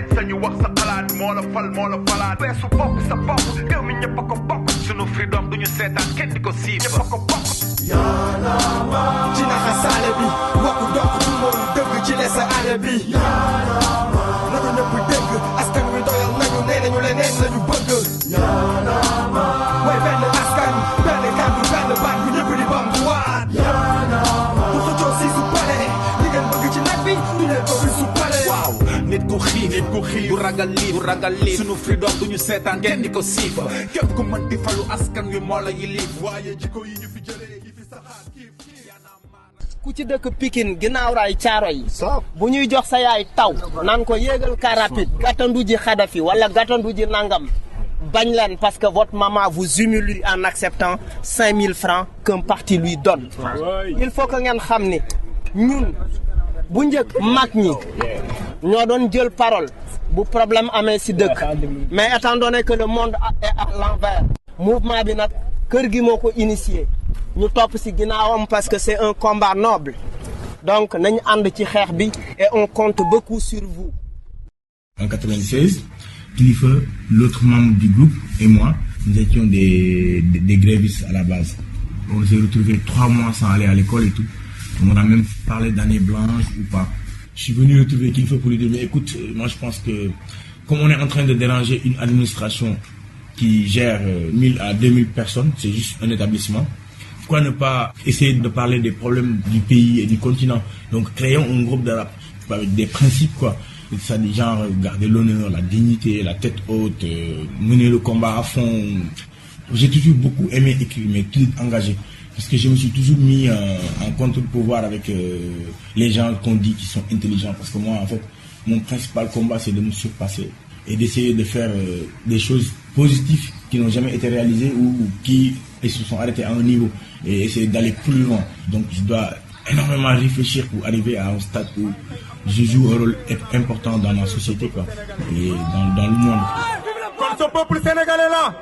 kenn sañu wax sa xalaat moo la fal moo la falaat weesu bopp sa bopp réew mi ñëpp a ko bokk sunu freedom duñu seetaan kenn di ko siif ñëpp a ko bokk yaanama ci naxa saale bi waxu dox du moom dëgg ci les sa àll bi yaanama nañu ñëpp dégg askan wi doyal nañu nee nañu leneen lañu bëgg yaanama mooy benn askan benn kàddu benn baat bu ñëpp di bamtuwaat yaanama bu xëccoo si su pare li ngeen bëgg ci nag bi du leen ko fi su pare waaw nit ku xiif du ragal lii sunu freedom duñu seetaan kenn di ko siif képp ku mën di falu askan wi moo la yilif waaye jikko yi ñu fi jëlee yi fi saxaat ku ci dëkk Pikine ginnaaw raay caaro yi bu ñuy jox sa yaay taw naan ko yéegal car rapide gàttandu ji Xadafi wala gàttandu ji nangam bañ leen parce que votre maman vous humilie en acceptant 5000 francs qu'un parti lui donne. Il faut que ngeen xam ni ñun bu njëkk mag ñi ñoo doon jël parole bu problème amee ci dëkk mais étant donné que le monde est à l'envers mouvement bi nag kër gi moo ko initié ñu topp ci ginnaawam parce que c'est un combat noble donc nañu ànd ci xeex bi et on compte beaucoup sur vous. En 96, Kilifeu, l'autre membre du groupe et moi, nous étions des grévistes à la base. On s'est retrouvés 3 mois sans aller à l'école et tout. On a même parlé d'année blanche ou pas. Je suis venu retrouver Kilifeu pour lui dire, mais écoute, moi je pense que comme on est en train de déranger une administration qui gère 1000 à 2000 personnes, c'est juste un établissement, pourquoi ne pas essayer de parler des problèmes du pays et du continent? Donc créons un groupe de rap avec des principes, quoi. Ça, des gens, garder l'honneur, la dignité, la tête haute, mener le combat à fond. J'ai toujours beaucoup aimé écrire mes clips engagés. Parce que je me suis toujours mis en contre-pouvoir avec les gens qu'on dit qui sont intelligents. Parce que moi, en fait, mon principal combat, c'est de me surpasser et d'essayer de faire des choses positives qui n'ont jamais été réalisées ou qui se sont arrêtées à un niveau et essayer d'aller plus loin. Donc, je dois énormément réfléchir pour arriver à un stade où je joue un rôle important dans la société, quoi, et dans le monde. Comme ce peuple sénégalais là,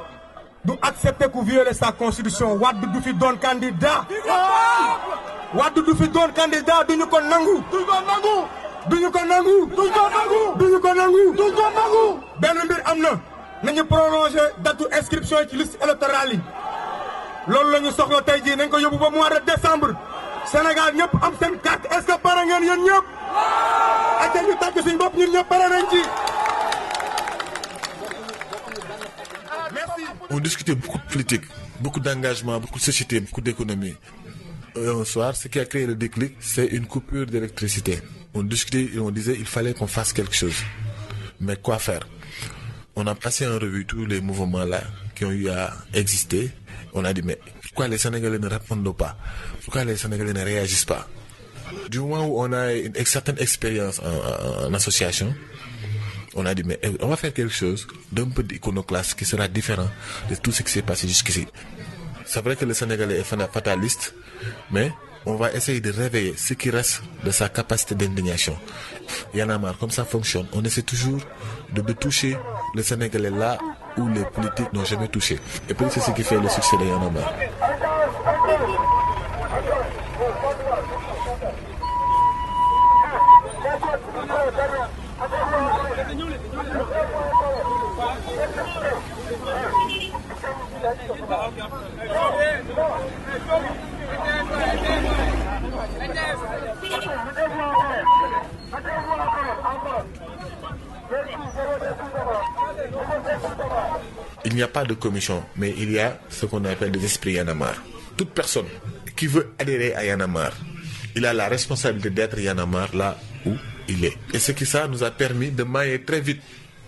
doit accepter qu'on viole sa constitution. Wade du fi doon candidat. Wade du fi doon candidat, duñu ko nangu. Duñu ko nangu. Benn mbir am na, nañu prolonger date inscription ci liste électorale yi. Loolu la ñu soxla tey jii nañ ko yóbbu ba mois de décembre. Sénégal ñëpp am seen carte, est-ce que pare ngeen yéen ñëpp? ak ñu tàgg suñu bopp ñun ñëpp pare nañ ci. Merci. On discutait beaucoup de politique, beaucoup d'engagement, beaucoup de société, beaucoup d'économie. Un soir, ce qui a créé le déclic, c'est une coupure d'électricité. On discutait et on disait il fallait qu'on fasse quelque chose. Mais quoi faire? On a passé en revue tous les mouvements là qui ont eu à exister. On a dit mais pourquoi les Sénégalais ne répondent pas? Pourquoi les Sénégalais ne réagissent pas? Du moment où on a une certaine expérience en association, on a dit mais on va faire quelque chose d'un peu d'iconoclaste qui sera différent de tout ce qui s'est passé jusqu'ici. C'est vrai que le Sénégalais est fataliste, mais on va essayer de réveiller ce qui reste de sa capacité d'indignation. Y'en a marre, comme ça fonctionne. On essaie toujours de toucher le Sénégalais là où les politiques n'ont jamais touché. Et puis c'est ce qui fait le succès de Y'en a marre. Il n'y a pas de commission, mais il y a ce qu'on appelle des esprits Y'en a marre. Toute personne qui veut adhérer à Y'en a marre, il a la responsabilité d'être Y'en a marre là où il est. Et ce qui ça nous a permis de mailler très vite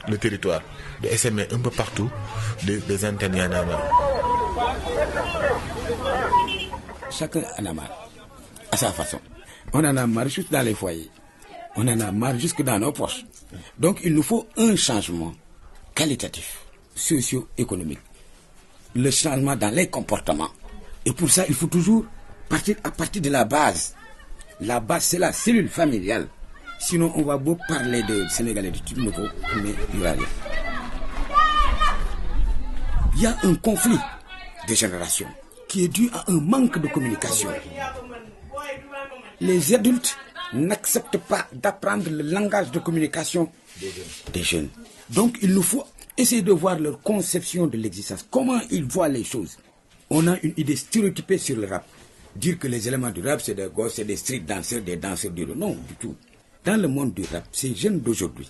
le territoire, de s'aimer un peu partout des antennes Y'en a marre. Chacun en a marre, à sa façon. On en a marre juste dans les foyers. On en a marre jusque dans nos poches. Donc il nous faut un changement qualitatif, socio-économique. Le changement dans les comportements. Et pour ça, il faut toujours partir à partir de la base. La base, c'est la cellule familiale. Sinon, on va beau parler de Sénégalais de tout nouveau, mais il n'y a rien. Il y a un conflit de génération qui est dû à un manque de communication. Les adultes n'acceptent pas d'apprendre le langage de communication des jeunes. Donc il nous faut essayer de voir leur conception de l'existence, comment ils voient les choses. On a une idée stéréotypée sur le rap. Dire que les éléments du rap, c'est des gosses, c'est des street danseurs, des danseurs du rap. Non, du tout. Dans le monde du rap, ces jeunes d'aujourd'hui,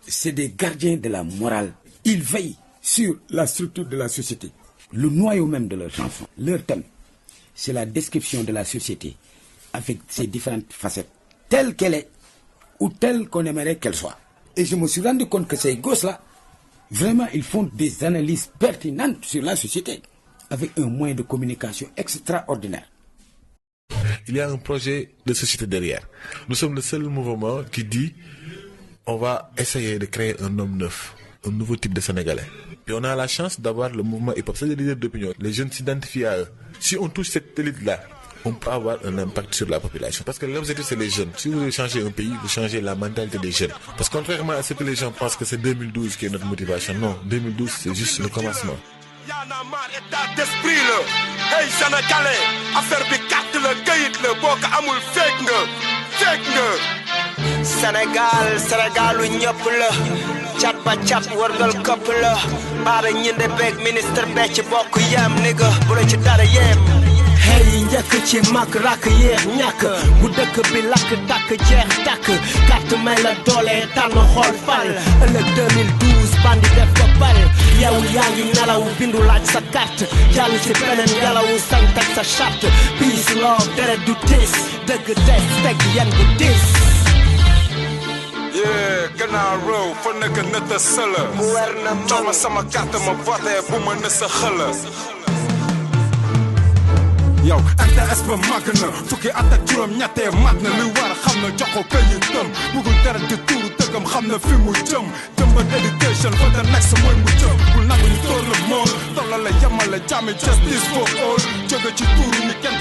c'est des gardiens de la morale. Ils veillent sur la structure de la société. Le noyau même de leurs chansons, leur thème, c'est la description de la société avec ses différentes facettes, telle qu'elle est ou telle qu'on aimerait qu'elle soit. Et je me suis rendu compte que ces gosses-là, vraiment, ils font des analyses pertinentes sur la société avec un moyen de communication extraordinaire. Il y a un projet de société derrière. Nous sommes le seul mouvement qui dit on va essayer de créer un homme neuf, un nouveau type de Sénégalais. Et on a la chance d'avoir le mouvement hip-hop, c'est des leaders d'opinion. Les jeunes s'identifient à eux. Si on touche cette élite-là, on peut avoir un impact sur la population. Parce que l'objectif, c'est les jeunes. Si vous voulez changer un pays, vous changez la mentalité des jeunes. Parce que contrairement à ce que les gens pensent que c'est 2012 qui est notre motivation, non, 2012, c'est juste le commencement. Y'en a marre état d'esprit la hey Sénégalais affaire bi carte la këyit la boo ko amul fekk nga Sénégalu ñëpp la cat ba cat wërngal këpp la baara ñinde beeg ministre becc bokk yem nigga bu la ci dara yem hey njëkk ci mag rakk yéex ñàkk bu dëkk bi lakk takk jeex takk carte may la doole tànn xool fal ëllëg 2012 bandi def ba bal yow yaa ngi nelaw bindu laaj sa carte jàll ci beneen ngelaw sañ teg sa charte peace love deret du tis dëgg des teg yan bu dis gannaaw réew fa nekk nëtt sëla jox ma sama carte ma voté bu ma ne sa xëla yow RTS ba màgg na fukki at ak juróom ñettee mat na li war a xam na jox ko këyitam bugul deret di tuuru dëggam xam na fi mu jëm dëmbat education for the next mooy mu jëm bul nangu ñu tóor la mool tolla la yemale jàmmi justice for all jóge ci tuuru ni kenn